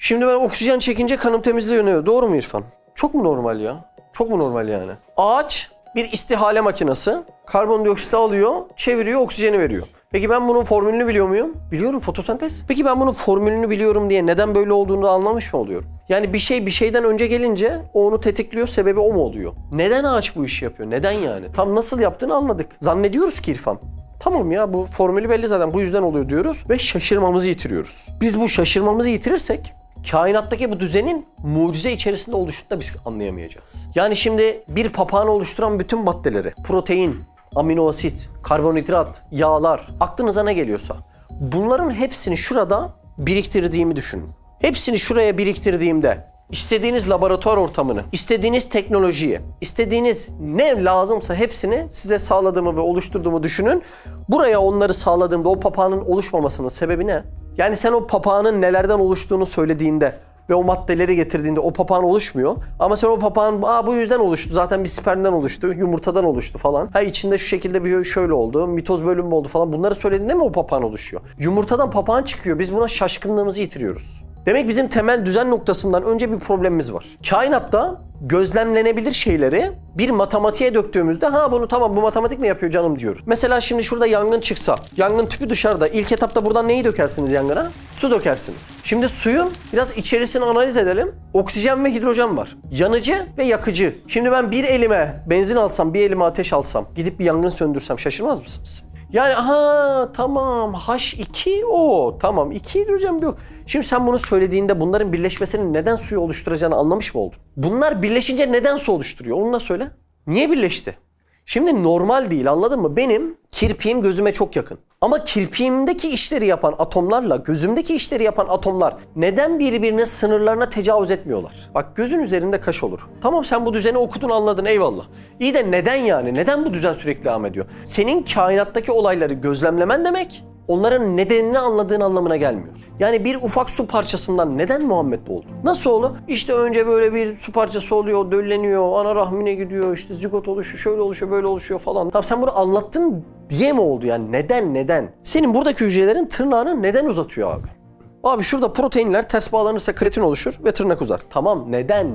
Şimdi ben oksijen çekince kanım temizleniyor. Doğru mu İrfan? Çok mu normal ya? Çok mu normal yani? Ağaç bir istihale makinesi. Karbondioksiti alıyor, çeviriyor, oksijeni veriyor. Peki ben bunun formülünü biliyor muyum? Biliyorum, fotosentez. Peki ben bunun formülünü biliyorum diye neden böyle olduğunu da anlamış mı oluyorum? Yani bir şey bir şeyden önce gelince o onu tetikliyor, sebebi o mu oluyor? Neden ağaç bu işi yapıyor? Neden yani? Tam nasıl yaptığını anladık. Zannediyoruz ki İrfan. Tamam ya, bu formülü belli zaten, bu yüzden oluyor diyoruz ve şaşırmamızı yitiriyoruz. Biz bu şaşırmamızı yitirirsek kainattaki bu düzenin mucize içerisinde oluşunu da biz anlayamayacağız. Yani şimdi bir papağanı oluşturan bütün maddeleri, protein, amino asit, karbonhidrat, yağlar, aklınıza ne geliyorsa bunların hepsini şurada biriktirdiğimi düşünün. Hepsini şuraya biriktirdiğimde istediğiniz laboratuvar ortamını, istediğiniz teknolojiyi, istediğiniz ne lazımsa hepsini size sağladığımı ve oluşturduğumu düşünün. Buraya onları sağladığımda o papağanın oluşmamasının sebebi ne? Yani sen o papağanın nelerden oluştuğunu söylediğinde ve o maddeleri getirdiğinde o papağan oluşmuyor. Ama sen o papağan bu yüzden oluştu, zaten bir spermden oluştu, yumurtadan oluştu falan. Ha içinde şu şekilde bir şöyle oldu, mitoz bölünme oldu falan. Bunları söylediğinde mi o papağan oluşuyor? Yumurtadan papağan çıkıyor. Biz buna şaşkınlığımızı yitiriyoruz. Demek bizim temel düzen noktasından önce bir problemimiz var. Kainatta gözlemlenebilir şeyleri bir matematiğe döktüğümüzde bunu tamam, bu matematik mi yapıyor canım diyoruz. Mesela şimdi şurada yangın çıksa, yangın tüpü dışarıda. İlk etapta buradan neyi dökersiniz yangına? Su dökersiniz. Şimdi suyun biraz içerisini analiz edelim. Oksijen ve hidrojen var. Yanıcı ve yakıcı. Şimdi ben bir elime benzin alsam, bir elime ateş alsam, gidip bir yangın söndürsem şaşırmaz mısınız? Yani tamam H2O tamam 2 hidrojen yok. Şimdi sen bunu söylediğinde bunların birleşmesinin neden suyu oluşturacağını anlamış mı oldun? Bunlar birleşince neden su oluşturuyor? Onu da söyle. Niye birleşti? Şimdi normal değil, anladın mı? Benim kirpiğim gözüme çok yakın. Ama kirpiğimdeki işleri yapan atomlarla gözümdeki işleri yapan atomlar neden birbirine sınırlarına tecavüz etmiyorlar? Bak, gözün üzerinde kaş olur. Tamam, sen bu düzeni okudun, anladın, eyvallah. İyi de neden yani? Neden bu düzen sürekli devam ediyor? Senin kainattaki olayları gözlemlemen demek onların nedenini anladığın anlamına gelmiyor. Yani bir ufak su parçasından neden Muhammed oldu? Nasıl oldu? İşte önce böyle bir su parçası oluyor, dölleniyor, ana rahmine gidiyor, işte zigot oluşuyor, şöyle oluşuyor, böyle oluşuyor falan. Tamam, sen bunu anlattın diye mi oldu yani? Neden? Senin buradaki hücrelerin tırnağını neden uzatıyor abi? Abi şurada proteinler ters bağlanırsa kreatin oluşur ve tırnak uzar. Tamam, neden?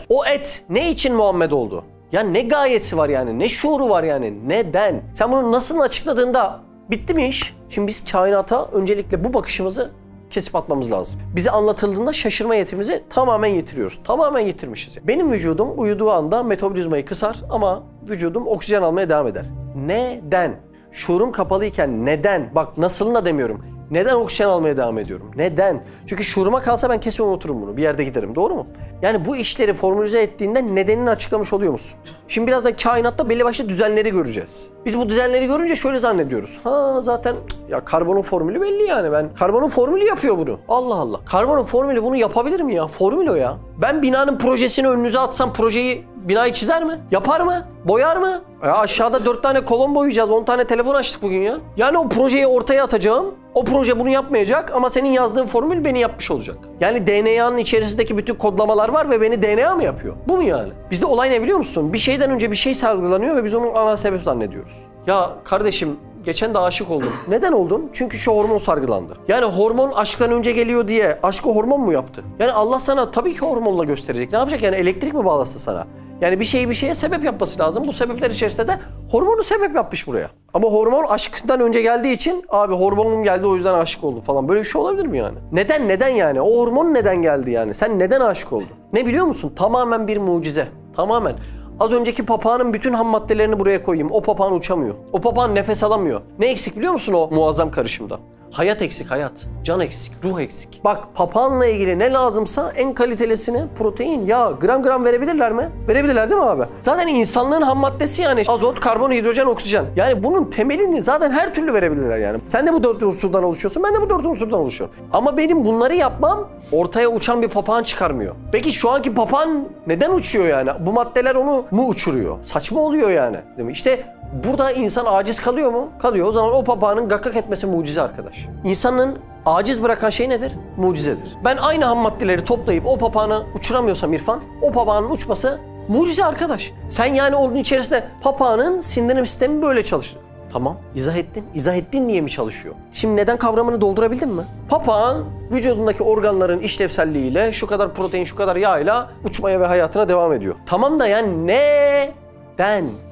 O et ne için Muhammed oldu? Ya ne gayesi var yani? Ne şuuru var yani? Neden? Sen bunu nasıl açıkladığında bitti mi iş? Şimdi biz kainata öncelikle bu bakışımızı kesip atmamız lazım. Bize anlatıldığında şaşırma yetimizi tamamen yitiriyoruz. Tamamen yitirmişiz. Benim vücudum uyuduğu anda metabolizmayı kısar ama vücudum oksijen almaya devam eder. Neden? Şuurum kapalıyken neden? Bak, nasılını da demiyorum. Neden oksijen almaya devam ediyorum? Neden? Çünkü şuuruma kalsa ben kesin unuturum bunu. Bir yerde giderim. Doğru mu? Yani bu işleri formülize ettiğinde nedenini açıklamış oluyor musun? Şimdi birazdan kainatta belli başlı düzenleri göreceğiz. Biz bu düzenleri görünce şöyle zannediyoruz. Zaten ya karbonun formülü belli yani. Karbonun formülü yapıyor bunu. Allah Allah. Karbonun formülü bunu yapabilir mi ya? Formül o ya. Ben binanın projesini önünüze atsam binayı çizer mi? Yapar mı? Boyar mı? Aşağıda 4 tane kolon boyayacağız. 10 tane telefon açtık bugün ya. Yani o projeyi ortaya atacağım. O proje bunu yapmayacak ama senin yazdığın formül beni yapmış olacak. Yani DNA'nın içerisindeki bütün kodlamalar var ve beni DNA mı yapıyor? Bu mu yani? Bizde olay ne biliyor musun? Bir şeyden önce bir şey salgılanıyor ve biz onun ana sebep zannediyoruz. Ya kardeşim, geçen de aşık oldum. Neden oldun? Çünkü şu hormon salgılandı. Yani hormon aşktan önce geliyor diye aşkı hormon mu yaptı? Yani Allah sana tabii ki hormonla gösterecek. Ne yapacak yani? Elektrik mi bağlasın sana? Yani bir şeye sebep yapması lazım. Bu sebepler içerisinde de hormonu sebep yapmış buraya. Ama hormon aşktan önce geldiği için abi hormonum geldi o yüzden aşık oldum falan. Böyle bir şey olabilir mi yani? Neden yani? O hormon neden geldi yani? Sen neden aşık oldun? Ne biliyor musun? Tamamen bir mucize. Tamamen. Az önceki papağanın bütün ham maddelerini buraya koyayım. O papağan uçamıyor. O papağan nefes alamıyor. Ne eksik biliyor musun o muazzam karışımda? Hayat eksik, hayat. Can eksik, ruh eksik. Bak, papağanla ilgili ne lazımsa en kalitelisini protein, yağ, gram gram verebilirler mi? Verebilirler değil mi abi? Zaten insanlığın ham maddesi yani azot, karbon, hidrojen, oksijen. Yani bunun temelini zaten her türlü verebilirler yani. Sen de bu 4 unsurdan oluşuyorsun, ben de bu 4 unsurdan oluşuyorum. Ama benim bunları yapmam ortaya uçan bir papağan çıkarmıyor. Peki şu anki papağan neden uçuyor yani? Bu maddeler onu mu uçuruyor? Saçma oluyor yani. Değil mi? İşte burada insan aciz kalıyor mu? Kalıyor. O zaman o papağanın gakkak etmesi mucize arkadaş. İnsanın aciz bırakan şey nedir? Mucizedir. Ben aynı ham maddeleri toplayıp o papağanı uçuramıyorsam İrfan, o papağanın uçması mucize arkadaş. Sen yani onun içerisinde papağanın sindirim sistemi böyle çalışır. Tamam, izah ettin. İzah ettin diye mi çalışıyor? Şimdi neden kavramını doldurabildin mi? Papağan vücudundaki organların işlevselliğiyle şu kadar protein, şu kadar yağla uçmaya ve hayatına devam ediyor. Tamam da yani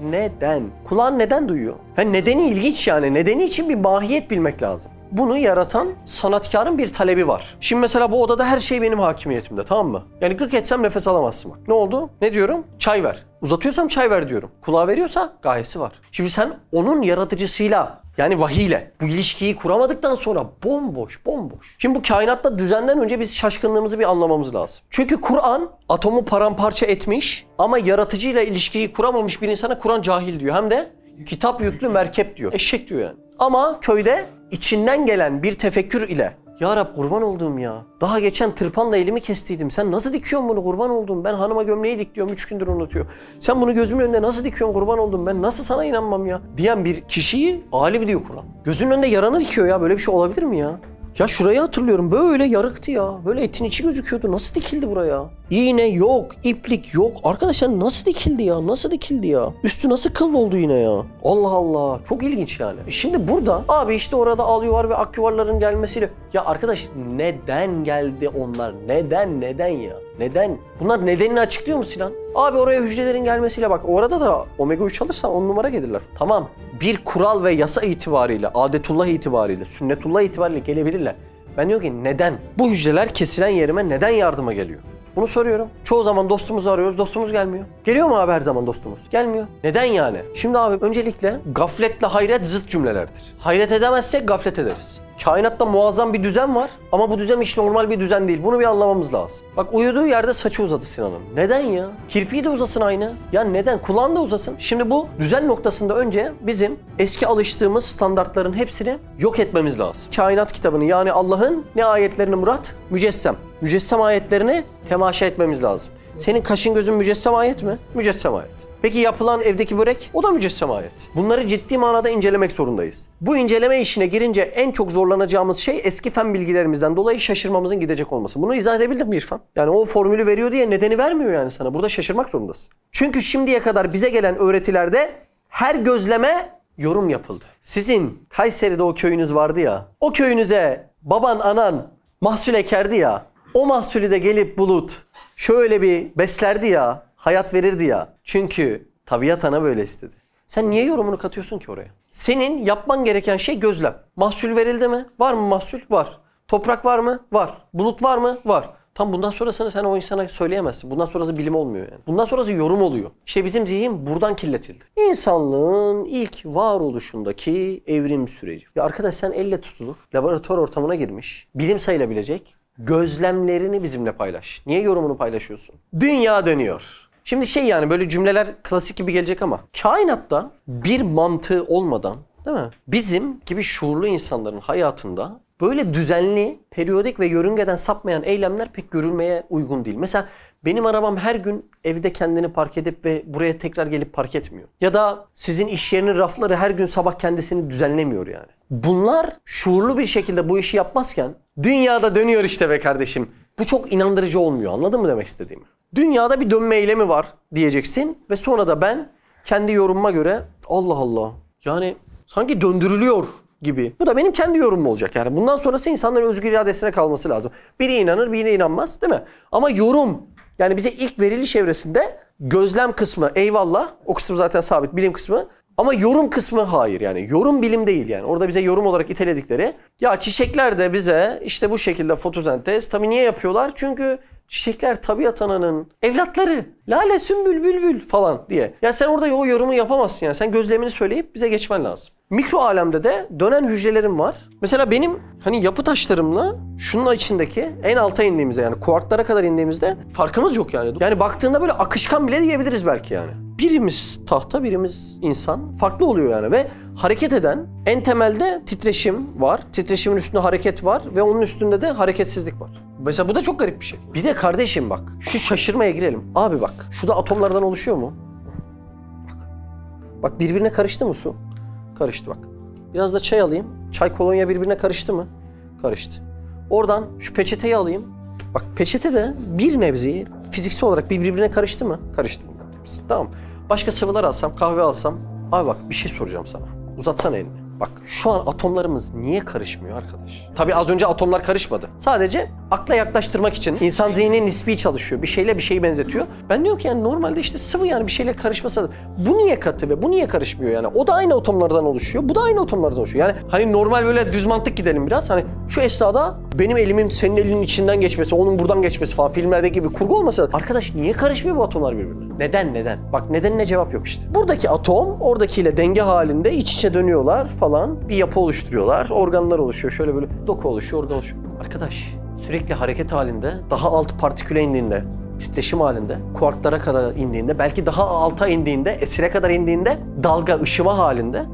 neden? Kulağın neden duyuyor? Nedeni ilginç yani. Nedeni için bir mahiyet bilmek lazım. Bunu yaratan sanatkarın bir talebi var. Şimdi mesela bu odada her şey benim hakimiyetimde, tamam mı? Yani gık etsem nefes alamazsın bak. Ne oldu? Ne diyorum? Çay ver. Uzatıyorsam çay ver diyorum. Kulağı veriyorsa gayesi var. Şimdi sen onun yaratıcısıyla yani vahiyle bu ilişkiyi kuramadıktan sonra bomboş. Şimdi bu kainatta düzenden önce biz şaşkınlığımızı bir anlamamız lazım. Çünkü Kur'an atomu paramparça etmiş ama yaratıcıyla ilişkiyi kuramamış bir insana Kur'an cahil diyor. Hem de kitap yüklü merkep diyor. Eşek diyor yani. Ama köyde içinden gelen bir tefekkür ile ya Rab kurban olduğum ya. Daha geçen tırpanla elimi kestiydim. Sen nasıl dikiyorsun bunu kurban oldum? Ben hanıma gömleği dik diyorum 3 gündür unutuyor. Sen bunu gözümün önünde nasıl dikiyorsun kurban oldum? Ben nasıl sana inanmam ya? Diyen bir kişiyi alim diyor Kur'an. Gözünün önünde yaranı dikiyor ya. Böyle bir şey olabilir mi ya? Ya şurayı hatırlıyorum. Böyle yarıktı ya. Böyle etin içi gözüküyordu. Nasıl dikildi buraya? İğne yok, iplik yok. Arkadaşlar nasıl dikildi ya? Nasıl dikildi ya? Üstü nasıl kıl oldu yine ya? Allah Allah. Çok ilginç yani. Şimdi burada abi işte orada al yuvar ve ak yuvarların gelmesiyle. Ya arkadaş neden geldi onlar? Neden ya? Neden? Bunlar nedenini açıklıyor mu Sinan? Abi oraya hücrelerin gelmesiyle bak orada da omega 3 alırsan 10 numara gelirler. Tamam. Bir kural ve yasa itibariyle, adetullah itibariyle, sünnetullah itibariyle gelebilirler. Ben diyorum ki neden? Bu hücreler kesilen yerime neden yardıma geliyor? Bunu soruyorum. Çoğu zaman dostumuzu arıyoruz, dostumuz gelmiyor. Geliyor mu abi her zaman dostumuz? Gelmiyor. Neden yani? Şimdi abi öncelikle gafletle hayret zıt cümlelerdir. Hayret edemezsek gaflet ederiz. Kainatta muazzam bir düzen var ama bu düzen hiç normal bir düzen değil. Bunu bir anlamamız lazım. Bak uyuduğu yerde saçı uzadı Sinan'ın. Neden ya? Kirpiği de uzasın aynı. Ya neden? Kulağın da uzasın. Şimdi bu düzen noktasında önce bizim eski alıştığımız standartların hepsini yok etmemiz lazım. Kainat kitabını yani Allah'ın ne ayetlerini murat? Mücessem ayetlerini temaşa etmemiz lazım. Senin kaşın gözün mücessem ayet mi? Mücessem ayet. Peki yapılan evdeki börek? O da mücessem ayet. Bunları ciddi manada incelemek zorundayız. Bu inceleme işine girince en çok zorlanacağımız şey eski fen bilgilerimizden dolayı şaşırmamızın gidecek olması. Bunu izah edebildim mi İrfan? Yani o formülü veriyor diye nedeni vermiyor yani sana. Burada şaşırmak zorundasın. Çünkü şimdiye kadar bize gelen öğretilerde her gözleme yorum yapıldı. Sizin Kayseri'de o köyünüz vardı ya. O köyünüze baban anan mahsul ekerdi ya. O mahsulü de gelip bulut şöyle bir beslerdi ya. Hayat verirdi ya. Çünkü tabiat ana böyle istedi. Sen niye yorumunu katıyorsun ki oraya? Senin yapman gereken şey gözlem. Mahsul verildi mi? Var mı mahsul? Var. Toprak var mı? Var. Bulut var mı? Var. Tam bundan sonrasını sen o insana söyleyemezsin. Bundan sonrası bilim olmuyor yani. Bundan sonrası yorum oluyor. İşte bizim zihin buradan kirletildi. İnsanlığın ilk varoluşundaki evrim süreci. Ya arkadaş sen elle tutulur. Laboratuvar ortamına girmiş. Bilim sayılabilecek. Gözlemlerini bizimle paylaş. Niye yorumunu paylaşıyorsun? Dünya dönüyor. Şimdi yani böyle cümleler klasik gibi gelecek ama kainatta bir mantığı olmadan değil mi? Bizim gibi şuurlu insanların hayatında böyle düzenli, periyodik ve yörüngeden sapmayan eylemler pek görülmeye uygun değil. Mesela benim arabam her gün evde kendini park edip ve buraya tekrar gelip park etmiyor. Ya da sizin iş yerinin rafları her gün sabah kendisini düzenlemiyor yani. Bunlar şuurlu bir şekilde bu işi yapmazken dünyada dönüyor işte be kardeşim. Bu çok inandırıcı olmuyor. Anladın mı demek istediğimi? Dünyada bir dönme eylemi var diyeceksin ve sonra da ben kendi yorumuma göre Allah Allah yani sanki döndürülüyor gibi. Bu da benim kendi yorumum olacak yani. Bundan sonrası insanların özgür iradesine kalması lazım. Biri inanır, biri inanmaz değil mi? Ama yorum yani bize ilk veriliş evresinde gözlem kısmı eyvallah. O kısım zaten sabit bilim kısmı. Ama yorum kısmı hayır yani. Yorum bilim değil yani. Orada bize yorum olarak iteledikleri. Ya çiçekler de bize işte bu şekilde fotosentez. Tabii niye yapıyorlar? Çünkü çiçekler tabiat ananın evlatları. Lale, sümbül, bülbül falan diye. Ya sen orada o yorumu yapamazsın yani. Sen gözlemini söyleyip bize geçmen lazım. Mikro alemde de dönen hücrelerim var. Mesela benim yapı taşlarımla şunun içindeki en alta indiğimizde yani kuarklara kadar indiğimizde farkımız yok yani. Yani baktığında böyle akışkan bile diyebiliriz belki yani. Birimiz tahta, birimiz insan. Farklı oluyor yani ve hareket eden en temelde titreşim var. Titreşimin üstünde hareket var ve onun üstünde de hareketsizlik var. Mesela bu da çok garip bir şey. Bir de kardeşim bak şu şaşırmaya girelim. Abi bak şu da atomlardan oluşuyor mu? Bak birbirine karıştı mı su? Karıştı bak. Biraz da çay alayım. Çay kolonya birbirine karıştı mı? Karıştı. Oradan şu peçeteyi alayım. Bak peçete de bir nebze fiziksel olarak birbirine karıştı mı? Karıştı bunların hepsi. Tamam. Başka sıvılar alsam, kahve alsam. Abi bak bir şey soracağım sana. Uzatsana elini. Bak şu an atomlarımız niye karışmıyor arkadaş? Tabii az önce atomlar karışmadı. Sadece akla yaklaştırmak için insan zihni nispi çalışıyor. Bir şeyle bir şeyi benzetiyor. Ben diyorum ki yani normalde işte sıvı yani bir şeyle karışmasa da bu niye katı ve bu niye karışmıyor yani? O da aynı atomlardan oluşuyor. Bu da aynı atomlardan oluşuyor. Yani hani normal böyle düz mantık gidelim biraz. Hani şu esnada benim elimin senin elinin içinden geçmesi, onun buradan geçmesi falan filmlerdeki gibi kurgu olmasa arkadaş niye karışmıyor bu atomlar birbirine? Neden? Bak nedenine cevap yok işte. Buradaki atom oradakiyle denge halinde iç içe dönüyorlar falan. Bir yapı oluşturuyorlar. Organlar oluşuyor. Şöyle böyle doku oluşuyor, organ oluşuyor. Arkadaş sürekli hareket halinde, daha alt partiküle indiğinde, titreşim halinde, kuarklara kadar indiğinde, belki daha alta indiğinde, esire kadar indiğinde dalga, ışıma halinde.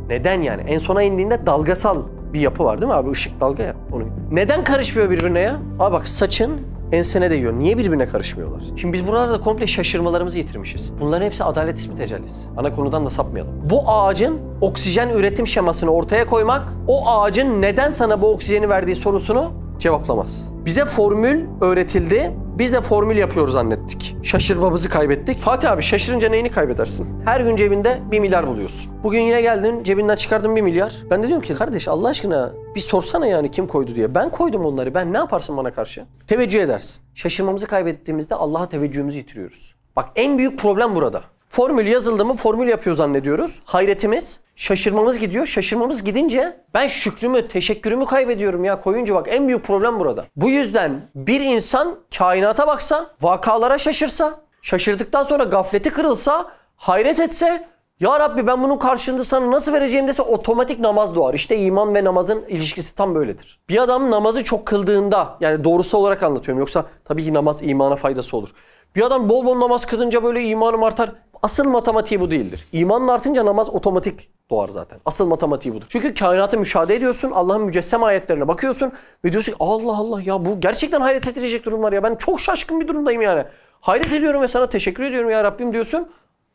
Neden yani? En sona indiğinde dalgasal bir yapı var değil mi abi? Işık dalga ya. Onun. Neden karışmıyor birbirine ya? Abi bak saçın ensene değiyor. Niye birbirine karışmıyorlar? Şimdi biz buralarda komple şaşırmalarımızı yitirmişiz. Bunların hepsi adalet ismi tecellisi. Ana konudan da sapmayalım. Bu ağacın oksijen üretim şemasını ortaya koymak, o ağacın neden sana bu oksijeni verdiği sorusunu cevaplamaz. Bize formül öğretildi. Biz de formül yapıyoruz zannettik. Şaşırmamızı kaybettik. Fatih abi şaşırınca neyini kaybedersin? Her gün cebinde 1 milyar buluyorsun. Bugün yine geldin cebinden çıkardın 1 milyar. Ben de diyorum ki kardeş Allah aşkına bir sorsana yani kim koydu diye. Ben koydum onları. Ben ne yaparsın bana karşı? Teveccüh edersin. Şaşırmamızı kaybettiğimizde Allah'a teveccühümüzü yitiriyoruz. Bak en büyük problem burada. Formül yazıldı mı formül yapıyor zannediyoruz. Hayretimiz, şaşırmamız gidiyor. Şaşırmamız gidince ben şükrümü, teşekkürümü kaybediyorum ya koyunca bak en büyük problem burada. Bu yüzden bir insan kainata baksa, vakalara şaşırsa, şaşırdıktan sonra gafleti kırılsa, hayret etse, ya Rabbi ben bunun karşılığını sana nasıl vereceğim dese otomatik namaz doğar. İşte iman ve namazın ilişkisi tam böyledir. Bir adam namazı çok kıldığında, yani doğrusu olarak anlatıyorum yoksa tabii ki namaz imana faydası olur. Bir adam bol bol namaz kılınca böyle imanım artar. Asıl matematiği bu değildir. İmanın artınca namaz otomatik doğar zaten. Asıl matematiği budur. Çünkü kainatı müşahede ediyorsun. Allah'ın mücessem ayetlerine bakıyorsun. Ve diyorsun ki Allah Allah ya bu gerçekten hayret edilecek durumlar ya. Ben çok şaşkın bir durumdayım yani. Hayret ediyorum ve sana teşekkür ediyorum ya Rabbim diyorsun.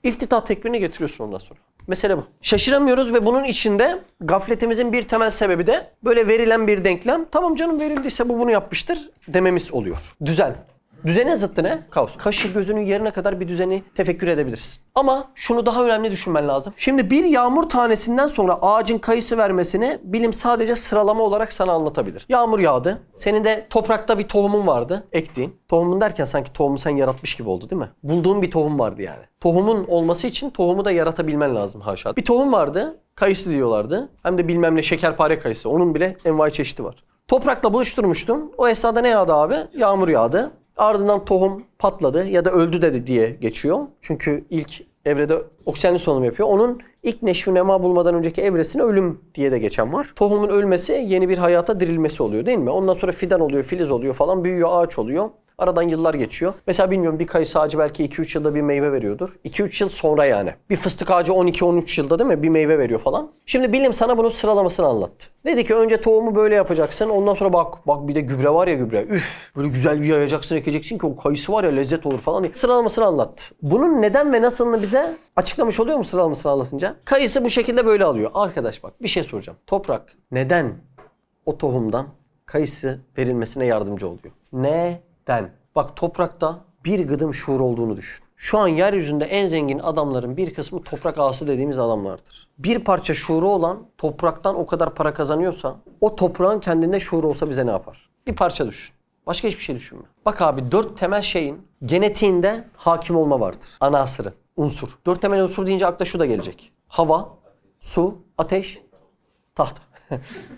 İftitah tekbirini getiriyorsun ondan sonra. Mesele bu. Şaşıramıyoruz ve bunun içinde gafletimizin bir temel sebebi de böyle verilen bir denklem. Tamam canım verildiyse bu bunu yapmıştır dememiz oluyor. Düzen. Düzenin zıttı ne? Kaos. Kaşı gözünün yerine kadar bir düzeni tefekkür edebilirsin. Ama şunu daha önemli düşünmen lazım. Şimdi bir yağmur tanesinden sonra ağacın kayısı vermesini bilim sadece sıralama olarak sana anlatabilir. Yağmur yağdı. Senin de toprakta bir tohumun vardı. Ektiğin. Tohumun derken sanki tohumu sen yaratmış gibi oldu değil mi? Bulduğun bir tohum vardı yani. Tohumun olması için tohumu da yaratabilmen lazım haşa. Bir tohum vardı. Kayısı diyorlardı. Hem de bilmem ne şekerpare kayısı. Onun bile envai çeşidi var. Toprakla buluşturmuştun. O esnada ne yağdı abi? Yağmur yağdı. Ardından tohum patladı ya da öldü dedi diye geçiyor. Çünkü ilk evrede oksijenli solunum yapıyor. Onun ilk neşvi nema bulmadan önceki evresine ölüm diye de geçen var. Tohumun ölmesi yeni bir hayata dirilmesi oluyor değil mi? Ondan sonra fidan oluyor, filiz oluyor falan, büyüyor, ağaç oluyor. Aradan yıllar geçiyor. Mesela bilmiyorum bir kayısı ağacı belki 2-3 yılda bir meyve veriyordur. 2-3 yıl sonra yani. Bir fıstık ağacı 12-13 yılda değil mi? Bir meyve veriyor falan. Şimdi bilim sana bunun sıralamasını anlattı. Dedi ki önce tohumu böyle yapacaksın. Ondan sonra bak bir de gübre var ya gübre. Üf böyle güzel bir yayacaksın ekeceksin ki o kayısı var ya lezzet olur falan. Sıralamasını anlattı. Bunun neden ve nasılını bize açıklamış oluyor mu sıralamasını anlatınca? Kayısı bu şekilde böyle alıyor. Arkadaş bak bir şey soracağım. Toprak neden o tohumdan kayısı verilmesine yardımcı oluyor? Neden? Bak toprakta bir gıdım şuur olduğunu düşün. Şu an yeryüzünde en zengin adamların bir kısmı toprak ağası dediğimiz adamlardır. Bir parça şuuru olan topraktan o kadar para kazanıyorsa o toprağın kendinde şuuru olsa bize ne yapar? Bir parça düşün. Başka hiçbir şey düşünme. Bak abi 4 temel şeyin genetiğinde hakim olma vardır. Ana asırı, unsur. 4 temel unsur deyince akla şu da gelecek. Hava, su, ateş, tahta.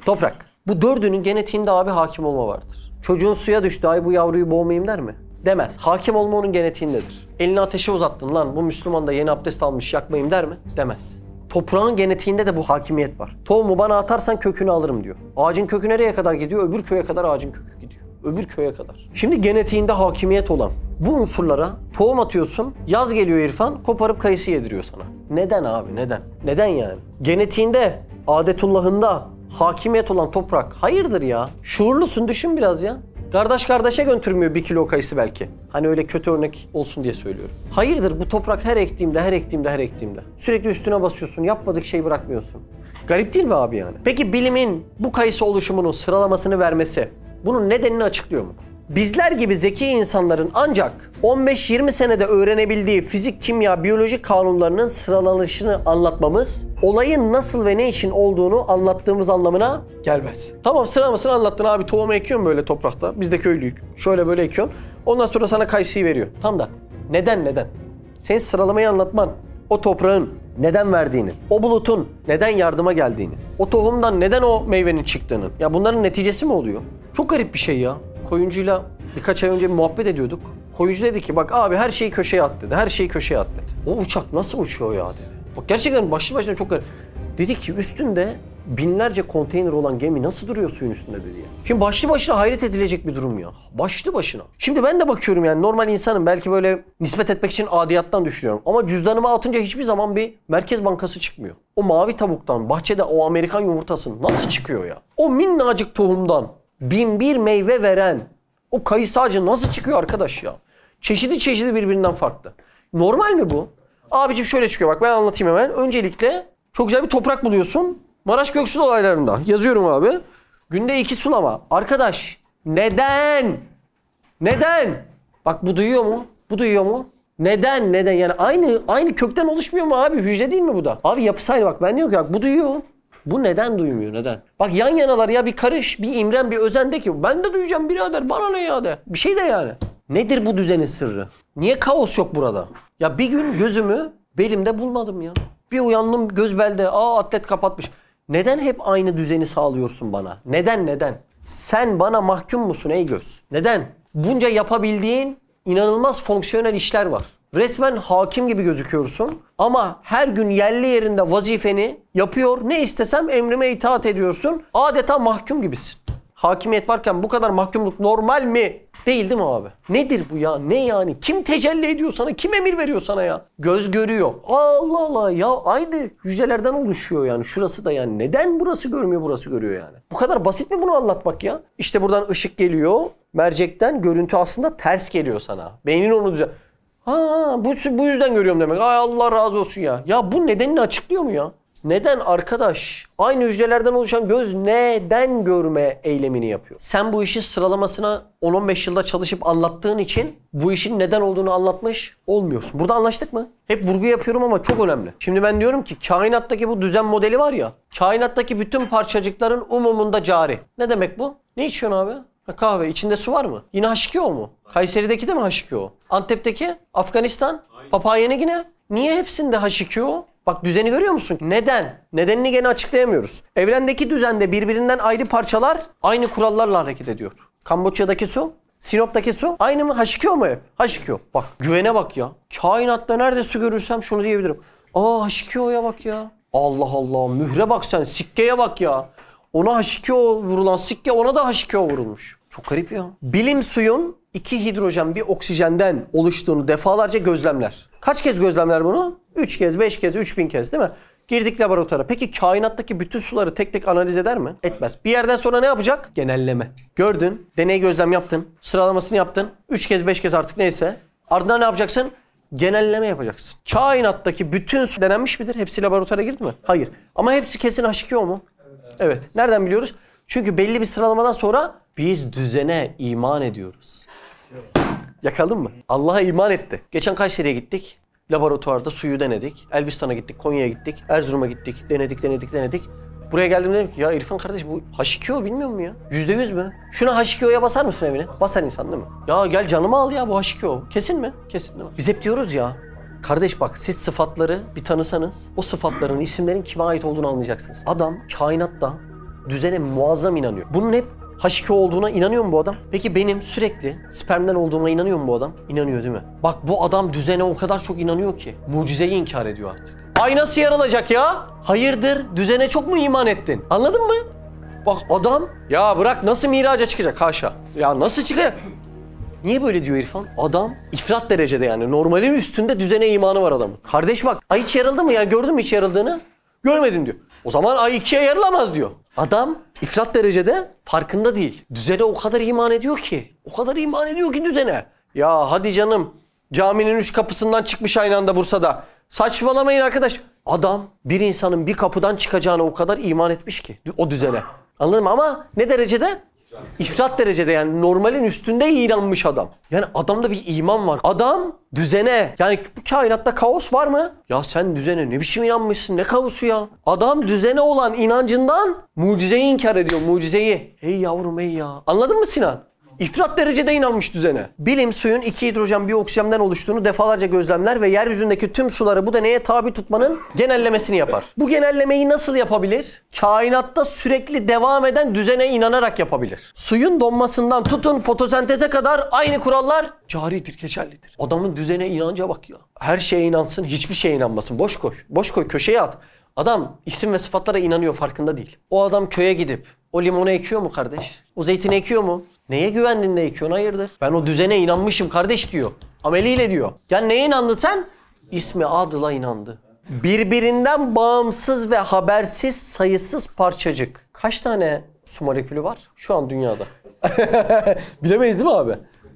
Toprak. Bu dördünün genetiğinde abi hakim olma vardır. Çocuğun suya düştü, ay bu yavruyu boğmayayım der mi? Demez. Hakim olma onun genetiğindedir. Elini ateşe uzattın lan bu Müslüman da yeni abdest almış yakmayayım der mi? Demez. Toprağın genetiğinde de bu hakimiyet var. Tohumu bana atarsan kökünü alırım diyor. Ağacın kökü nereye kadar gidiyor? Öbür köye kadar ağacın kökü gidiyor. Öbür köye kadar. Şimdi genetiğinde hakimiyet olan bu unsurlara tohum atıyorsun. Yaz geliyor İrfan koparıp kayısı yediriyor sana. Neden abi neden? Neden yani? Genetiğinde, adetullahında hakimiyet olan toprak. Hayırdır ya? Şuurlusun düşün biraz ya. Kardeş kardeşe götürmüyor 1 kilo kayısı belki. Hani öyle kötü örnek olsun diye söylüyorum. Hayırdır bu toprak her ektiğimde. Sürekli üstüne basıyorsun. Yapmadık şey bırakmıyorsun. Garip değil mi abi yani? Peki bilimin bu kayısı oluşumunun sıralamasını vermesi bunun nedenini açıklıyor mu? Bizler gibi zeki insanların ancak 15-20 senede öğrenebildiği fizik, kimya, biyoloji kanunlarının sıralanışını anlatmamız, olayın nasıl ve ne için olduğunu anlattığımız anlamına gelmez. Tamam, sıralamasını anlattın abi, tohumu ekiyorsun böyle toprakta. Biz de köylüyük. Şöyle böyle ekiyorsun. Ondan sonra sana kayısıyı veriyor. Tam da neden? Senin sıralamayı anlatman, o toprağın neden verdiğini, o bulutun neden yardıma geldiğini, o tohumdan neden o meyvenin çıktığını. Ya bunların neticesi mi oluyor? Çok garip bir şey ya. Koyuncuyla birkaç ay önce bir muhabbet ediyorduk. Koyuncu dedi ki bak abi her şeyi köşeye at dedi. Her şeyi köşeye at dedi. O uçak nasıl uçuyor ya dedi. Bak gerçekten başlı başına çok garip. Dedi ki üstünde binlerce konteyner olan gemi nasıl duruyor suyun üstünde dedi ya. Şimdi başlı başına hayret edilecek bir durum ya. Başlı başına. Şimdi ben de bakıyorum yani normal insanım. Belki böyle nispet etmek için adiyattan düşünüyorum. Ama cüzdanıma atınca hiçbir zaman bir Merkez Bankası çıkmıyor. O mavi tavuktan, bahçede o Amerikan yumurtası nasıl çıkıyor ya? O minnacık tohumdan 1001 meyve veren o kayısı ağacı nasıl çıkıyor arkadaş ya? Çeşidi birbirinden farklı. Normal mi bu? Abicim şöyle çıkıyor bak ben anlatayım hemen. Öncelikle çok güzel bir toprak buluyorsun. Maraş Göksu olaylarında. Yazıyorum abi. Günde 2 sulama. Arkadaş neden? Neden? Bak bu duyuyor mu? Bu duyuyor mu? Neden? Yani aynı kökten oluşmuyor mu abi? Hücre değil mi bu da? Abi yapısı aynı bak. Ben diyorum ki bak bu duyuyor. Bu neden duymuyor? Neden? Bak yan yanalar ya bir karış, bir imren, bir özen de ki ben de duyacağım birader bana ne ya de. Bir şey de yani. Nedir bu düzenin sırrı? Niye kaos yok burada? Ya bir gün gözümü belimde bulmadım ya. Bir uyandım göz belde. Atlet kapatmış. Neden hep aynı düzeni sağlıyorsun bana? Neden? Sen bana mahkum musun ey göz? Neden? Bunca yapabildiğin inanılmaz fonksiyonel işler var. Resmen hakim gibi gözüküyorsun ama her gün yerli yerinde vazifeni yapıyor. Ne istesem emrime itaat ediyorsun. Adeta mahkum gibisin. Hakimiyet varken bu kadar mahkumluk normal mi? Değil mi abi? Nedir bu ya? Ne yani? Kim tecelli ediyor sana? Kim emir veriyor sana ya? Göz görüyor. Allah Allah ya aynı hücrelerden oluşuyor yani. Şurası da yani. Neden burası görmüyor burası görüyor yani? Bu kadar basit mi bunu anlatmak ya? İşte buradan ışık geliyor. Mercekten görüntü aslında ters geliyor sana. Beynin onu düzen... Bu yüzden görüyorum demek. Ay Allah razı olsun ya. Ya bu nedenini açıklıyor mu ya? Neden arkadaş? Aynı hücrelerden oluşan göz neden görme eylemini yapıyor? Sen bu işi sıralamasına 10-15 yılda çalışıp anlattığın için bu işin neden olduğunu anlatmış olmuyorsun. Burada anlaştık mı? Hep vurgu yapıyorum ama çok önemli. Şimdi ben diyorum ki kainattaki bu düzen modeli var ya. Kainattaki bütün parçacıkların umumunda cari. Ne demek bu? Ne içiyorsun abi? Kahve. İçinde su var mı? Yine H2O mu? Kayseri'deki de mi H2O? Antep'teki? Afganistan? Papua Yeni Gine? Niye hepsinde H2O? Bak düzeni görüyor musun? Neden? Nedenini gene açıklayamıyoruz. Evrendeki düzende birbirinden ayrı parçalar aynı kurallarla hareket ediyor. Kamboçya'daki su, Sinop'taki su aynı mı? H2O mu hep? H2O. Bak güvene bak ya. Kainatta nerede su görürsem şunu diyebilirim. H2O'ya bak ya. Allah Allah mühre bak sen sikkeye bak ya. Ona H2O vurulan sikke ona da H2O vurulmuş. Çok garip ya. Bilim suyun 2 hidrojen bir oksijenden oluştuğunu defalarca gözlemler. Kaç kez gözlemler bunu? 3 kez, 5 kez, 3000 kez değil mi? Girdik laboratuvara. Peki kainattaki bütün suları tek tek analiz eder mi? Etmez. Bir yerden sonra ne yapacak? Genelleme. Gördün, deney gözlem yaptın, sıralamasını yaptın. 3 kez, 5 kez artık neyse. Ardından ne yapacaksın? Genelleme yapacaksın. Kainattaki bütün su denenmiş midir? Hepsi laboratuvara girdi mi? Hayır. Ama hepsi kesin H2O mu? Evet. Nereden biliyoruz? Çünkü belli bir sıralamadan sonra biz düzene iman ediyoruz. Yakaladın mı? Allah'a iman etti. Geçen Kayseri'ye gittik. Laboratuvarda suyu denedik. Elbistan'a gittik, Konya'ya gittik, Erzurum'a gittik. Denedik. Buraya geldim dedim ki ya İrfan kardeş bu H2O bilmiyor musun ya? %100 mü? Şuna H2O'ya basar mısın evine? Basar insan değil mi? Ya gel canımı al ya bu H2O. Kesin mi? Kesin değil mi? Biz hep diyoruz ya. Kardeş bak siz sıfatları bir tanısanız o sıfatların, isimlerin kime ait olduğunu anlayacaksınız. Adam kainatta düzene muazzam inanıyor. Bunun hep H2O olduğuna inanıyor mu bu adam? Peki benim sürekli spermden olduğuna inanıyor mu bu adam? İnanıyor değil mi? Bak bu adam düzene o kadar çok inanıyor ki mucizeyi inkar ediyor artık. Ay nasıl yarılacak ya? Hayırdır düzene çok mu iman ettin? Anladın mı? Bak adam ya bırak nasıl miraca çıkacak haşa. Ya nasıl çıkacak? Niye böyle diyor İrfan? Adam ifrat derecede yani normalin üstünde düzene imanı var adamın. Kardeş bak ay hiç yarıldı mı ya gördün mü hiç yarıldığını? Görmedim diyor. O zaman ay 2'ye yarılamaz diyor. Adam ifrat derecede farkında değil. Düzene o kadar iman ediyor ki. O kadar iman ediyor ki düzene. Ya hadi canım caminin 3 kapısından çıkmış aynı anda Bursa'da. Saçmalamayın arkadaş. Adam bir insanın bir kapıdan çıkacağına o kadar iman etmiş ki o düzene. Anladın mı? Ama ne derecede? İfrat derecede, yani normalin üstünde inanmış adam. Yani adamda bir iman var. Adam düzene, yani bu kainatta kaos var mı? Ya sen düzene ne biçim inanmışsın, ne kaosu ya? Adam düzene olan inancından mucizeyi inkar ediyor, mucizeyi. Ey yavrum ey ya. Anladın mı Sinan? İfrat derecede inanmış düzene. Bilim suyun 2 hidrojen bir oksijenden oluştuğunu defalarca gözlemler ve yeryüzündeki tüm suları bu deneye tabi tutmanın genellemesini yapar. Bu genellemeyi nasıl yapabilir? Kainatta sürekli devam eden düzene inanarak yapabilir. Suyun donmasından tutun fotosenteze kadar aynı kurallar caridir, geçerlidir. Adamın düzene inanca bak ya. Her şeye inansın, hiçbir şeye inanmasın. Boş koy. Boş koy, köşeye at. Adam isim ve sıfatlara inanıyor, farkında değil. O adam köye gidip o limonu ekiyor mu kardeş? O zeytini ekiyor mu? Neye güvendin de ekiyorsun? Hayırdır? Ben o düzene inanmışım kardeş diyor. Ameliyle diyor. Ya neye inandın sen? İsmi adına inandı. Birbirinden bağımsız ve habersiz sayısız parçacık. Kaç tane su molekülü var şu an dünyada? Bilemeyiz değil mi abi?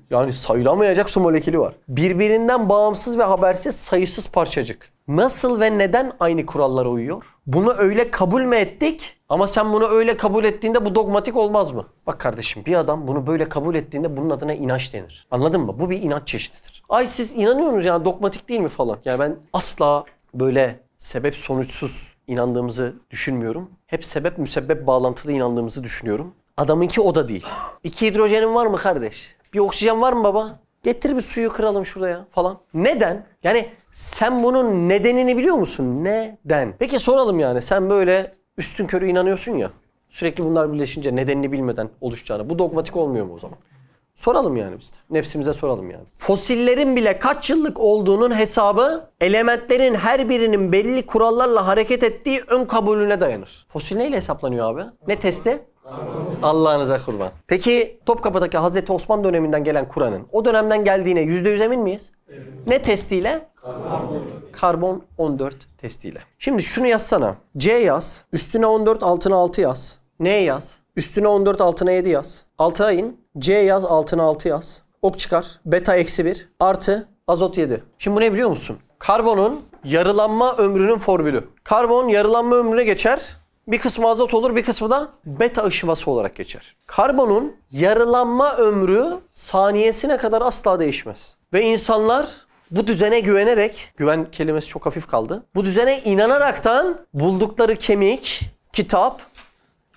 Yani sayılamayacak su molekülü var. Birbirinden bağımsız ve habersiz sayısız parçacık. Nasıl ve neden aynı kurallara uyuyor? Bunu öyle kabul mü ettik? Ama sen bunu öyle kabul ettiğinde bu dogmatik olmaz mı? Bak kardeşim, bir adam bunu böyle kabul ettiğinde bunun adına inanç denir. Anladın mı? Bu bir inanç çeşididir. Ay siz inanıyor musunuz yani, dogmatik değil mi falan? Yani ben asla böyle sebep sonuçsuz inandığımızı düşünmüyorum. Hep sebep müsebbep bağlantılı inandığımızı düşünüyorum. Adamınki o da değil. 2 hidrojenin var mı kardeş? Bir oksijen var mı baba? Getir bir suyu kıralım şuraya falan. Neden? Yani sen bunun nedenini biliyor musun? Neden? Peki soralım yani. Sen böyle üstünkörü inanıyorsun ya. Sürekli bunlar birleşince nedenini bilmeden oluşacağını. Bu dogmatik olmuyor mu o zaman? Soralım yani biz de. Nefsimize soralım yani. Fosillerin bile kaç yıllık olduğunun hesabı elementlerin her birinin belli kurallarla hareket ettiği ön kabulüne dayanır. Fosil neyle hesaplanıyor abi? Ne testi? Allah'ınıza kurban. Peki Topkapı'daki Hazreti Osman döneminden gelen Kur'an'ın o dönemden geldiğine %100 emin miyiz? Evet. Ne testiyle? Karbon 14 testiyle. Şimdi şunu yazsana. C yaz. Üstüne 14, altına 6 yaz. N yaz. Üstüne 14, altına 7 yaz. 6'a in. C yaz, altına 6 yaz. Ok çıkar. Beta eksi 1 artı azot 7. Şimdi bu ne biliyor musun? Karbonun yarılanma ömrünün formülü. Karbon yarılanma ömrüne geçer. Bir kısmı azot olur, bir kısmı da beta ışıması olarak geçer. Karbonun yarılanma ömrü saniyesine kadar asla değişmez. Ve insanlar bu düzene güvenerek, güven kelimesi çok hafif kaldı. Bu düzene inanaraktan buldukları kemik, kitap,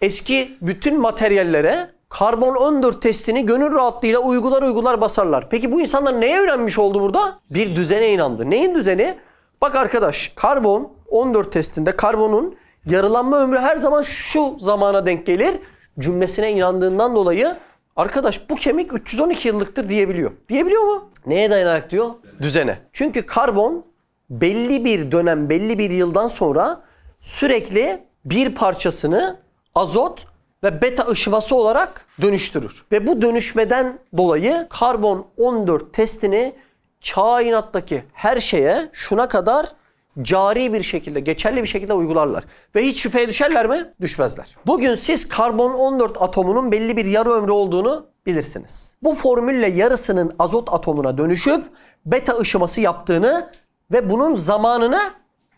eski bütün materyallere karbon 14 testini gönül rahatlığıyla uygular basarlar. Peki bu insanlar neye öğrenmiş oldu burada? Bir düzene inandı. Neyin düzeni? Bak arkadaş, karbon 14 testinde karbonun yarılanma ömrü her zaman şu zamana denk gelir cümlesine inandığından dolayı arkadaş bu kemik 312 yıllıktır diyebiliyor. Diyebiliyor mu? Neye dayanarak diyor? Düzene. Çünkü karbon belli bir dönem, belli bir yıldan sonra sürekli bir parçasını azot ve beta ışıması olarak dönüştürür. Ve bu dönüşmeden dolayı karbon 14 testini kainattaki her şeye şuna kadar cari bir şekilde, geçerli bir şekilde uygularlar. Ve hiç şüpheye düşerler mi? Düşmezler. Bugün siz karbon 14 atomunun belli bir yarı ömrü olduğunu bilirsiniz. Bu formülle yarısının azot atomuna dönüşüp beta ışıması yaptığını ve bunun zamanını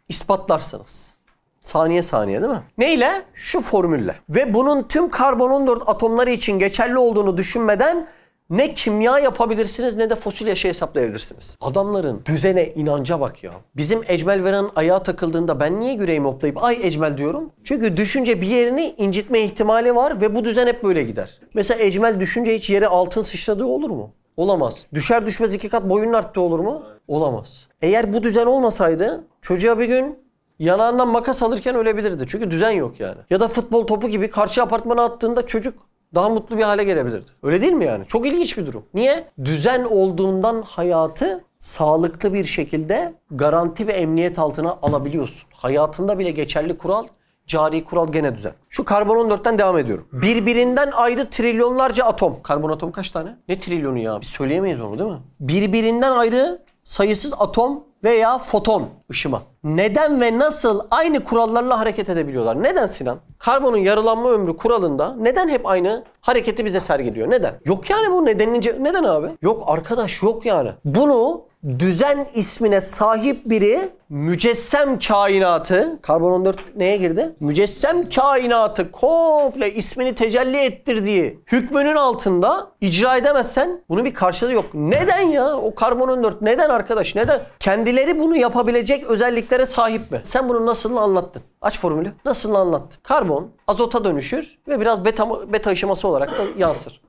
ispatlarsınız. Saniye saniye değil mi? Neyle? Şu formülle. Ve bunun tüm karbon 14 atomları için geçerli olduğunu düşünmeden ne kimya yapabilirsiniz ne de fosil yaşayı hesaplayabilirsiniz. Adamların düzene, inanca bak ya. Bizim Ecmel Veran'ın ayağa takıldığında ben niye yüreğimi hoplayıp ay Ecmel diyorum? Çünkü düşünce bir yerini incitme ihtimali var ve bu düzen hep böyle gider. Mesela Ecmel düşünce hiç yere altın sıçradığı olur mu? Olamaz. Düşer düşmez 2 kat boyunun arttığı olur mu? Olamaz. Eğer bu düzen olmasaydı çocuğa bir gün yanağından makas alırken ölebilirdi. Çünkü düzen yok yani. Ya da futbol topu gibi karşı apartmana attığında çocuk daha mutlu bir hale gelebilirdi. Öyle değil mi yani? Çok ilginç bir durum. Niye? Düzen olduğundan hayatı sağlıklı bir şekilde garanti ve emniyet altına alabiliyorsun. Hayatında bile geçerli kural, cari kural gene düzen. Şu karbon 14'ten devam ediyorum. Birbirinden ayrı trilyonlarca atom. Karbon atomu kaç tane? Ne trilyonu ya? Biz söyleyemeyiz onu değil mi? Birbirinden ayrı sayısız atom veya foton ışıma. Neden ve nasıl aynı kurallarla hareket edebiliyorlar? Neden Sinan? Karbonun yarılanma ömrü kuralında neden hep aynı hareketi bize sergiliyor? Neden? Yok yani bu nedenince. Neden abi? Yok arkadaş yok yani. Bunu düzen ismine sahip biri mücessem kainatı, karbon 14 neye girdi? Mücessem kainatı komple ismini tecelli ettirdiği hükmünün altında icra edemezsen bunun bir karşılığı yok. Neden ya? O karbon 14 neden arkadaş? Neden? Kendileri bunu yapabilecek özelliklere sahip mi? Sen bunu nasıl anlattın? Aç formülü. Nasıl anlattın? Karbon azota dönüşür ve biraz beta aşaması olarak da yansır.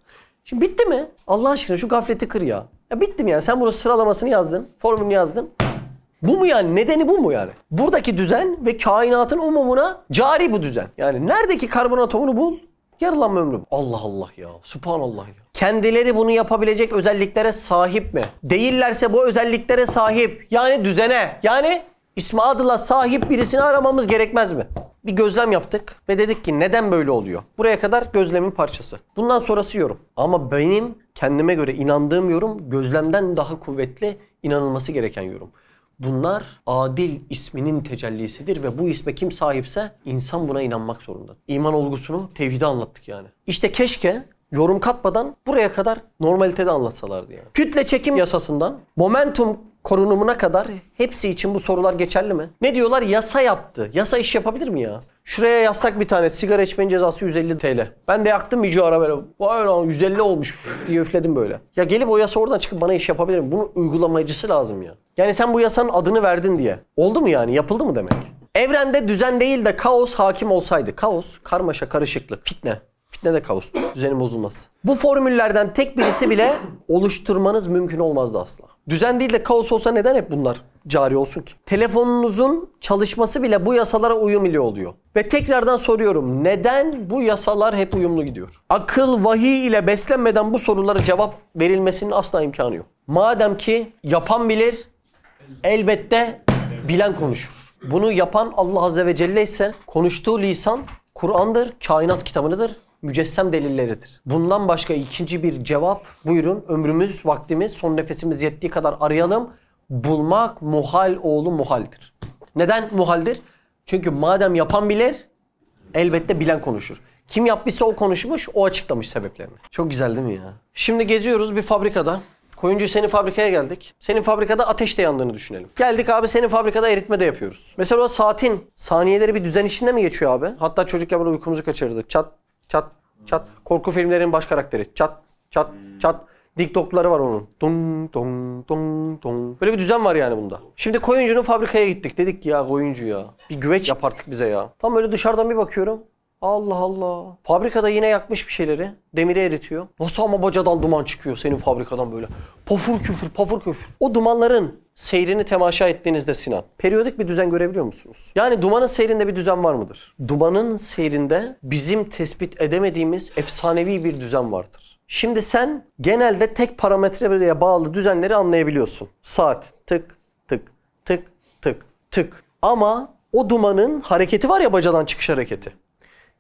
Şimdi bitti mi? Allah aşkına şu gafleti kır ya. Ya bitti mi yani? Sen bunun sıralamasını yazdın, formülünü yazdın. Bu mu yani? Nedeni bu mu yani? Buradaki düzen ve kainatın umumuna cari bu düzen. Yani neredeki karbon atomunu bul, yarılanma ömrü. Allah Allah ya. Subhanallah ya. Kendileri bunu yapabilecek özelliklere sahip mi? Değillerse bu özelliklere sahip. Yani düzene. Yani ismi adına sahip birisini aramamız gerekmez mi? Bir gözlem yaptık ve dedik ki neden böyle oluyor? Buraya kadar gözlemin parçası. Bundan sonrası yorum. Ama benim kendime göre inandığım yorum gözlemden daha kuvvetli, inanılması gereken yorum. Bunlar adil isminin tecellisidir ve bu isme kim sahipse insan buna inanmak zorunda. İman olgusunu, tevhidi anlattık yani. İşte keşke yorum katmadan buraya kadar normalitede anlatsalardı yani. Kütle çekim yasasından momentum korunumuna kadar hepsi için bu sorular geçerli mi? Ne diyorlar? Yasa yaptı. Yasa iş yapabilir mi ya? Şuraya yazsak bir tane sigara içmenin cezası 150 TL. Ben de yaktım bir ara böyle. Vay lan 150 olmuş diye üfledim böyle. Ya gelip o yasa oradan çıkıp bana iş yapabilir mi? Bunun uygulamacısı lazım ya. Yani sen bu yasanın adını verdin diye. Oldu mu yani? Yapıldı mı demek? Evrende düzen değil de kaos hakim olsaydı. Kaos, karmaşa, karışıklık, fitne. Fitne de kaostur. Düzenin bozulmaz. Bu formüllerden tek birisi bile oluşturmanız mümkün olmazdı asla. Düzen değil de kaos olsa neden hep bunlar cari olsun ki? Telefonunuzun çalışması bile bu yasalara uyum ile oluyor. Ve tekrardan soruyorum. Neden bu yasalar hep uyumlu gidiyor? Akıl, vahiy ile beslenmeden bu sorulara cevap verilmesinin asla imkanı yok. Madem ki yapan bilir, elbette bilen konuşur. Bunu yapan Allah Azze ve Celle ise konuştuğu lisan Kur'an'dır, kainat kitabıdır, mücessem delilleridir. Bundan başka ikinci bir cevap buyurun. Ömrümüz, vaktimiz, son nefesimiz yettiği kadar arayalım. Bulmak muhal oğlu muhaldir. Neden muhaldir? Çünkü madem yapan bilir, elbette bilen konuşur. Kim yapmışsa o konuşmuş, o açıklamış sebeplerini. Çok güzel değil mi ya? Şimdi geziyoruz bir fabrikada. Koyuncu senin fabrikaya geldik. Senin fabrikada ateşte yandığını düşünelim. Geldik abi senin fabrikada eritme de yapıyoruz. Mesela o saatin saniyeleri bir düzen içinde mi geçiyor abi? Hatta çocukken böyle uykumuzu kaçırdı. Çat, çat, çat. Korku filmlerinin baş karakteri. Çat, çat, çat. Diktokları var onun. Dong, dong, dong, dong. Böyle bir düzen var yani bunda. Şimdi koyuncunun fabrikaya gittik. Dedik ki ya koyuncu ya. Bir güveç yap artık bize ya. Tam böyle dışarıdan bir bakıyorum. Allah Allah. Fabrikada yine yakmış bir şeyleri. Demiri eritiyor. Nasıl ama bacadan duman çıkıyor senin fabrikadan böyle. Pafur küfür, pafur küfür. O dumanların seyrini temaşa ettiğinizde Sinan, periyodik bir düzen görebiliyor musunuz? Yani dumanın seyrinde bir düzen var mıdır? Dumanın seyrinde bizim tespit edemediğimiz efsanevi bir düzen vardır. Şimdi sen genelde tek parametreye bağlı düzenleri anlayabiliyorsun. Saat, tık, tık, tık, tık, tık. Ama o dumanın hareketi var ya, bacadan çıkış hareketi.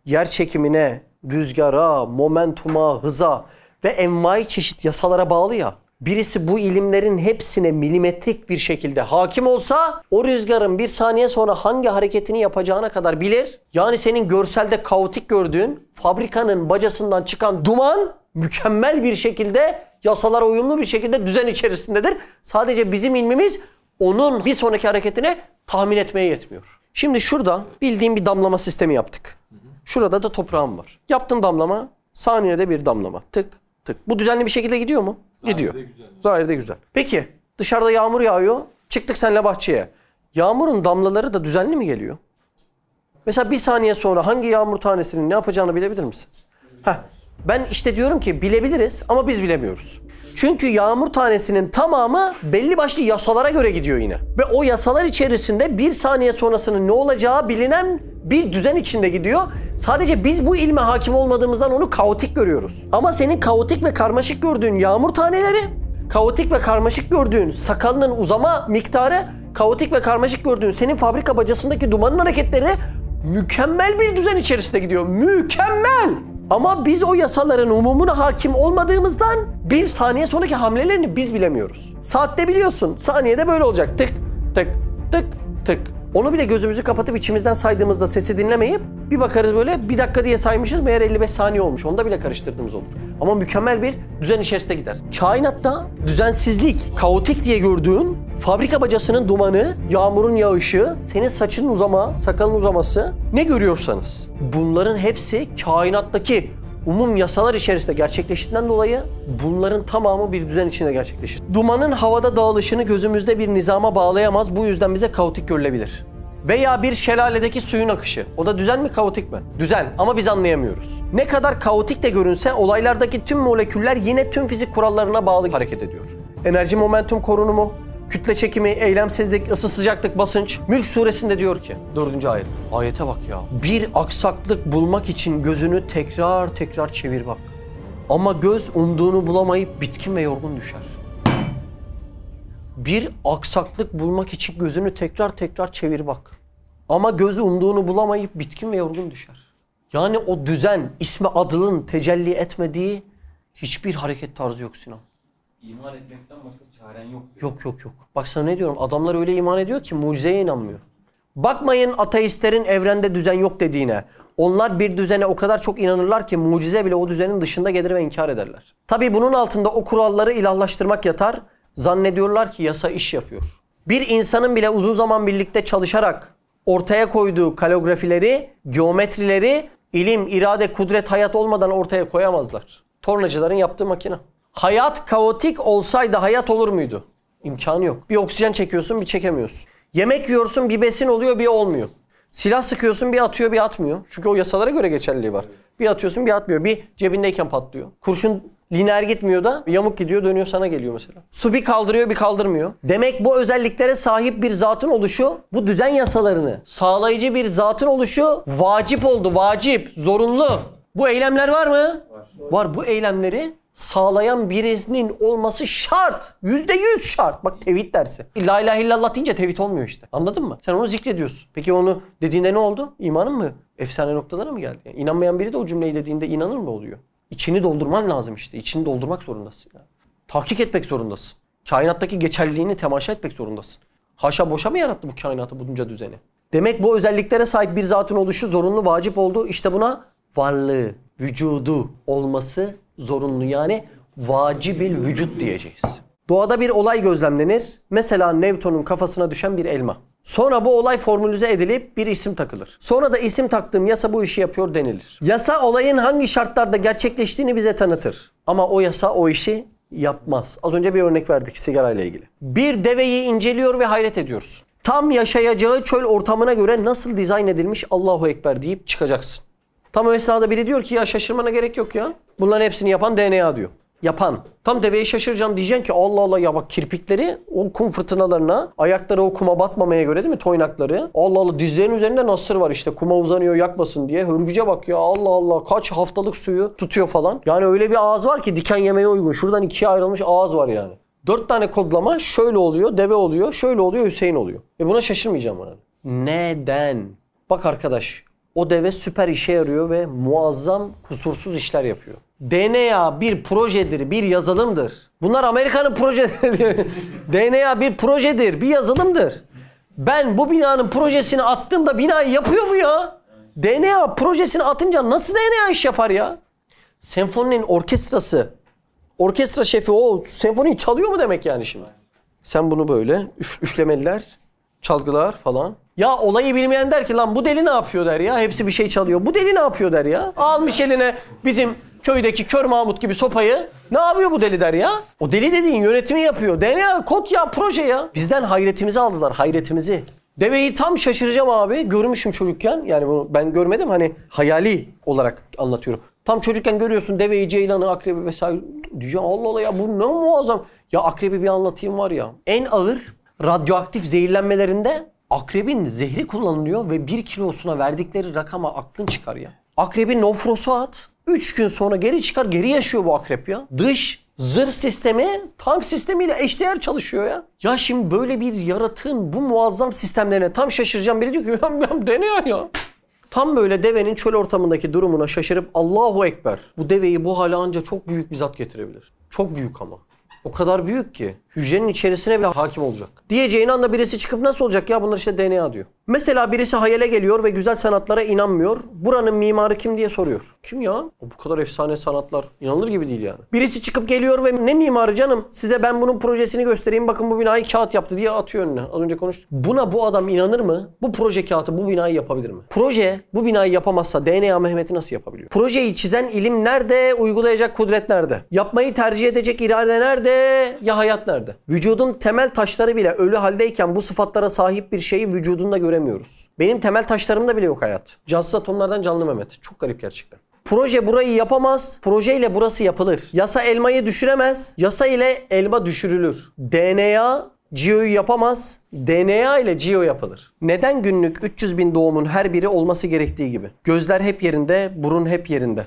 Yer çekimine, rüzgara, momentuma, hıza ve envai çeşit yasalara bağlı ya. Birisi bu ilimlerin hepsine milimetrik bir şekilde hakim olsa o rüzgarın bir saniye sonra hangi hareketini yapacağına kadar bilir. Yani senin görselde kaotik gördüğün fabrikanın bacasından çıkan duman mükemmel bir şekilde yasalara uyumlu bir şekilde düzen içerisindedir. Sadece bizim ilmimiz onun bir sonraki hareketini tahmin etmeye yetmiyor. Şimdi şurada bildiğim bir damlama sistemi yaptık. Şurada da toprağım var. Yaptım damlama, saniyede bir damlama. Tık tık. Bu düzenli bir şekilde gidiyor mu? Gidiyor. Zahirde güzel. Peki dışarıda yağmur yağıyor. Çıktık seninle bahçeye. Yağmurun damlaları da düzenli mi geliyor? Mesela bir saniye sonra hangi yağmur tanesinin ne yapacağını bilebilir misin? Ben işte diyorum ki bilebiliriz ama biz bilemiyoruz. Çünkü yağmur tanesinin tamamı belli başlı yasalara göre gidiyor yine. Ve o yasalar içerisinde bir saniye sonrasının ne olacağı bilinen bir düzen içinde gidiyor. Sadece biz bu ilme hakim olmadığımızdan onu kaotik görüyoruz. Ama senin kaotik ve karmaşık gördüğün yağmur taneleri, kaotik ve karmaşık gördüğün sakalının uzama miktarı, kaotik ve karmaşık gördüğün senin fabrika bacasındaki dumanın hareketleri mükemmel bir düzen içerisinde gidiyor. Mükemmel! Ama biz o yasaların umumuna hakim olmadığımızdan bir saniye sonraki hamlelerini biz bilemiyoruz. Saatte biliyorsun. Saniyede böyle olacak. Tık tık tık tık Onu bile gözümüzü kapatıp içimizden saydığımızda sesi dinlemeyip bir bakarız böyle 1 dakika diye saymışız meğer 55 saniye olmuş. Onda bile karıştırdığımız olur. Ama mükemmel bir düzen içerisinde gider. Kainatta düzensizlik, kaotik diye gördüğün fabrika bacasının dumanı, yağmurun yağışı, senin saçının sakalın uzaması ne görüyorsanız bunların hepsi kainattaki umum yasalar içerisinde gerçekleştiğinden dolayı bunların tamamı bir düzen içinde gerçekleşir. Dumanın havada dağılışını gözümüzde bir nizama bağlayamaz. Bu yüzden bize kaotik görülebilir. Veya bir şelaledeki suyun akışı. O da düzen mi, kaotik mi? Düzen ama biz anlayamıyoruz. Ne kadar kaotik de görünse olaylardaki tüm moleküller yine tüm fizik kurallarına bağlı hareket ediyor. Enerji momentum korunumu, kütle çekimi, eylemsizlik, ısı sıcaklık, basınç. Mülk suresinde diyor ki 4. ayet. Ayete bak ya. Bir aksaklık bulmak için gözünü tekrar tekrar çevir bak. Ama göz umduğunu bulamayıp bitkin ve yorgun düşer. Bir aksaklık bulmak için gözünü tekrar tekrar çevir bak. Ama göz umduğunu bulamayıp bitkin ve yorgun düşer. Yani o düzen, ismi adının tecelli etmediği hiçbir hareket tarzı yok Sinan. İman etmekten başka çaren yok diyor. Yok. Bak sana ne diyorum, adamlar öyle iman ediyor ki mucizeye inanmıyor. Bakmayın ateistlerin evrende düzen yok dediğine. Onlar bir düzene o kadar çok inanırlar ki mucize bile o düzenin dışında gelir ve inkar ederler. Tabii bunun altında o kuralları ilahlaştırmak yatar. Zannediyorlar ki yasa iş yapıyor. Bir insanın bile uzun zaman birlikte çalışarak ortaya koyduğu kaligrafileri, geometrileri ilim, irade, kudret, hayat olmadan ortaya koyamazlar. Tornacıların yaptığı makine. Hayat kaotik olsaydı hayat olur muydu? İmkanı yok. Bir oksijen çekiyorsun, bir çekemiyorsun. Yemek yiyorsun, bir besin oluyor, bir olmuyor. Silah sıkıyorsun, bir atıyor, bir atmıyor. Çünkü o yasalara göre geçerliliği var. Bir atıyorsun, bir atmıyor. Bir cebindeyken patlıyor. Kurşun lineer gitmiyor da yamuk gidiyor, dönüyor sana geliyor mesela. Su bir kaldırıyor, bir kaldırmıyor. Demek bu özelliklere sahip bir zatın oluşu, bu düzen yasalarını sağlayıcı bir zatın oluşu vacip oldu. Vacip, zorunlu. Bu eylemler var mı? Var. Bu eylemleri sağlayan birisinin olması şart. %100 şart. Bak tevhid dersi. La ilahe illallah deyince tevhid olmuyor işte. Anladın mı? Sen onu zikrediyorsun. Peki onu dediğinde ne oldu? İmanın mı? Efsane noktalara mı geldi? Yani inanmayan biri de o cümleyi dediğinde inanır mı oluyor? İçini doldurman lazım işte. İçini doldurmak zorundasın. Yani. Tahkik etmek zorundasın. Kainattaki geçerliliğini temaşa etmek zorundasın. Haşa boşa mı yarattı bu kainatı, bunca düzeni? Demek bu özelliklere sahip bir zatın oluşu zorunlu, vacip oldu. İşte buna varlığı, vücudu olması zorunlu. Yani vacibil vücut diyeceğiz. Doğada bir olay gözlemlenir. Mesela Newton'un kafasına düşen bir elma. Sonra bu olay formülize edilip bir isim takılır. Sonra da isim taktığım yasa bu işi yapıyor denilir. Yasa olayın hangi şartlarda gerçekleştiğini bize tanıtır. Ama o yasa o işi yapmaz. Az önce bir örnek verdik sigarayla ilgili. Bir deveyi inceliyor ve hayret ediyorsun. Tam yaşayacağı çöl ortamına göre nasıl dizayn edilmiş Allahu Ekber deyip çıkacaksın. Tam o esnada biri diyor ki ya şaşırmana gerek yok ya. Bunların hepsini yapan DNA diyor. Yapan. Tam deveyi şaşıracaksın, diyeceksin ki Allah Allah ya bak kirpikleri o kum fırtınalarına, ayakları o kuma batmamaya göre değil mi toynakları? Allah Allah dizlerinin üzerinde nasır var işte kuma uzanıyor yakmasın diye. Hörgüce bak ya Allah Allah kaç haftalık suyu tutuyor falan. Yani öyle bir ağız var ki diken yemeye uygun. Şuradan ikiye ayrılmış ağız var yani. 4 tane kodlama şöyle oluyor, deve oluyor, şöyle oluyor, Hüseyin oluyor. Ve buna şaşırmayacağım yani. Neden? Bak arkadaş o deve süper işe yarıyor ve muazzam kusursuz işler yapıyor. DNA bir projedir, bir yazılımdır. Bunlar Amerika'nın projeleri. DNA bir projedir, bir yazılımdır. Ben bu binanın projesini attığımda binayı yapıyor mu ya? DNA projesini atınca nasıl DNA iş yapar ya? Senfoninin orkestrası, orkestra şefi o senfoniyi çalıyor mu demek yani şimdi? Sen bunu böyle üflemeliler, çalgılar falan. Ya olayı bilmeyen der ki lan bu deli ne yapıyor der ya. Hepsi bir şey çalıyor. Bu deli ne yapıyor der ya. Almış eline bizim köydeki Kör Mahmut gibi sopayı. Ne yapıyor bu deli der ya. O deli dediğin yönetimi yapıyor. DNA kod ya proje ya. Bizden hayretimizi aldılar hayretimizi. Deveyi tam şaşıracağım abi. Görmüşüm çocukken. Yani bunu ben görmedim hani hayali olarak anlatıyorum. Tam çocukken görüyorsun deveyi, ceylanı, akrebi vesaire. Diyeceğim Allah Allah ya bu ne muazzam. Ya akrebi bir anlatayım var ya. En ağır radyoaktif zehirlenmelerinde akrebin zehri kullanılıyor ve 1 kilosuna verdikleri rakama aklın çıkar ya. Akrebin nofrosu at. 3 gün sonra geri çıkar, geri yaşıyor bu akrep ya. Dış zırh sistemi tank sistemiyle eşdeğer çalışıyor ya. Ya şimdi böyle bir yaratığın bu muazzam sistemlerine tam şaşıracağım. Biri diyor ki ben DNA ya. Tam böyle devenin çöl ortamındaki durumuna şaşırıp Allahu Ekber. Bu deveyi bu hale anca çok büyük bir zat getirebilir. Çok büyük ama. O kadar büyük ki Hücrenin içerisine bile hakim olacak. Diyeceğin anda birisi çıkıp nasıl olacak ya bunlar işte DNA diyor. Mesela birisi hayale geliyor ve güzel sanatlara inanmıyor. Buranın mimarı kim diye soruyor. Kim ya? Bu kadar efsane sanatlar. İnanılır gibi değil yani. Birisi çıkıp geliyor ve ne mimarı canım? Size ben bunun projesini göstereyim. Bakın bu binayı kağıt yaptı diye atıyor önüne. Az önce konuştuk. Buna bu adam inanır mı? Bu proje kağıtı bu binayı yapabilir mi? Proje bu binayı yapamazsa DNA Mehmet'i nasıl yapabiliyor? Projeyi çizen ilim nerede? Uygulayacak kudret nerede? Yapmayı tercih edecek irade nerede? Ya hayat nerede? Vücudun temel taşları bile ölü haldeyken bu sıfatlara sahip bir şeyi vücudunda göremiyoruz. Benim temel taşlarımda bile yok hayat. Cansız atomlardan canlı Mehmet. Çok garip gerçekten. Proje burayı yapamaz. Projeyle burası yapılır. Yasa elmayı düşüremez. Yasa ile elma düşürülür. DNA Geo'yu yapamaz. DNA ile Geo yapılır. Neden günlük 300 bin doğumun her biri olması gerektiği gibi? Gözler hep yerinde, burun hep yerinde.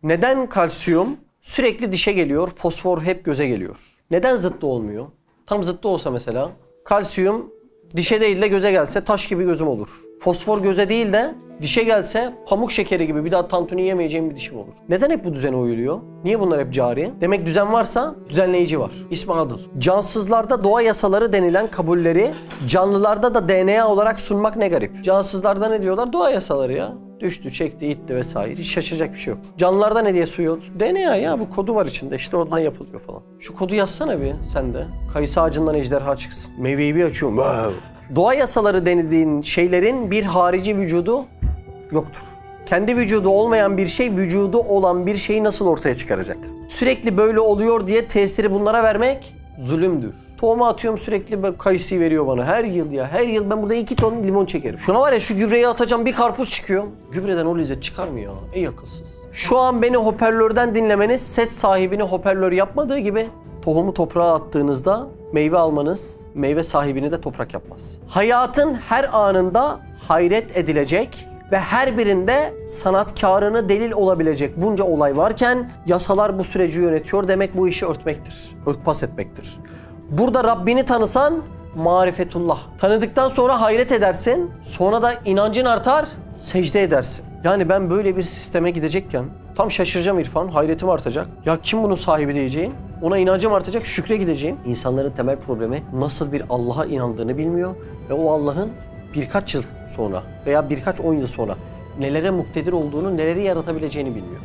Neden kalsiyum sürekli dişe geliyor, fosfor hep göze geliyor? Neden zıttı olmuyor? Tam zıttı olsa mesela kalsiyum dişe değil de göze gelse taş gibi gözüm olur. Fosfor göze değil de dişe gelse pamuk şekeri gibi bir daha tantuni yemeyeceğim bir dişim olur. Neden hep bu düzene uyuluyor? Niye bunlar hep cari? Demek düzen varsa düzenleyici var. İsmi adıl. Cansızlarda doğa yasaları denilen kabulleri canlılarda da DNA olarak sunmak ne garip. Cansızlarda ne diyorlar? Doğa yasaları ya. Düştü, çekti, itti vesaire. Hiç şaşıracak bir şey yok. Canlılarda ne diye suyu? DNA ya bu kodu var içinde. İşte oradan yapılıyor falan. Şu kodu yazsana bir sen de. Kayısı ağacından ejderha çıksın. Meyveyi bir açıyorum. Doğa yasaları denildiğin şeylerin bir harici vücudu yoktur. Kendi vücudu olmayan bir şey vücudu olan bir şeyi nasıl ortaya çıkaracak? Sürekli böyle oluyor diye tesiri bunlara vermek zulümdür. Tohumu atıyorum sürekli kayısıyı veriyor bana. Her yıl ya. Her yıl ben burada 2 ton limon çekerim. Şuna var ya şu gübreyi atacağım bir karpuz çıkıyor. Gübreden o lezzet çıkar mı ya? Ey akılsız. Şu an beni hoparlörden dinlemeniz ses sahibini hoparlör yapmadığı gibi tohumu toprağa attığınızda meyve almanız meyve sahibini de toprak yapmaz. Hayatın her anında hayret edilecek ve her birinde sanatkarını delil olabilecek bunca olay varken yasalar bu süreci yönetiyor demek bu işi örtmektir. Örtbas etmektir. Burada Rabbini tanısan marifetullah. Tanıdıktan sonra hayret edersin. Sonra da inancın artar, secde edersin. Yani ben böyle bir sisteme gidecekken tam şaşıracağım İrfan, hayretim artacak. Ya kim bunun sahibi diyeceğim. Ona inancım artacak, şükre gideceğim. İnsanların temel problemi nasıl bir Allah'a inandığını bilmiyor ve o Allah'ın birkaç yıl sonra veya birkaç 10 yıl sonra nelere muktedir olduğunu, neleri yaratabileceğini bilmiyor.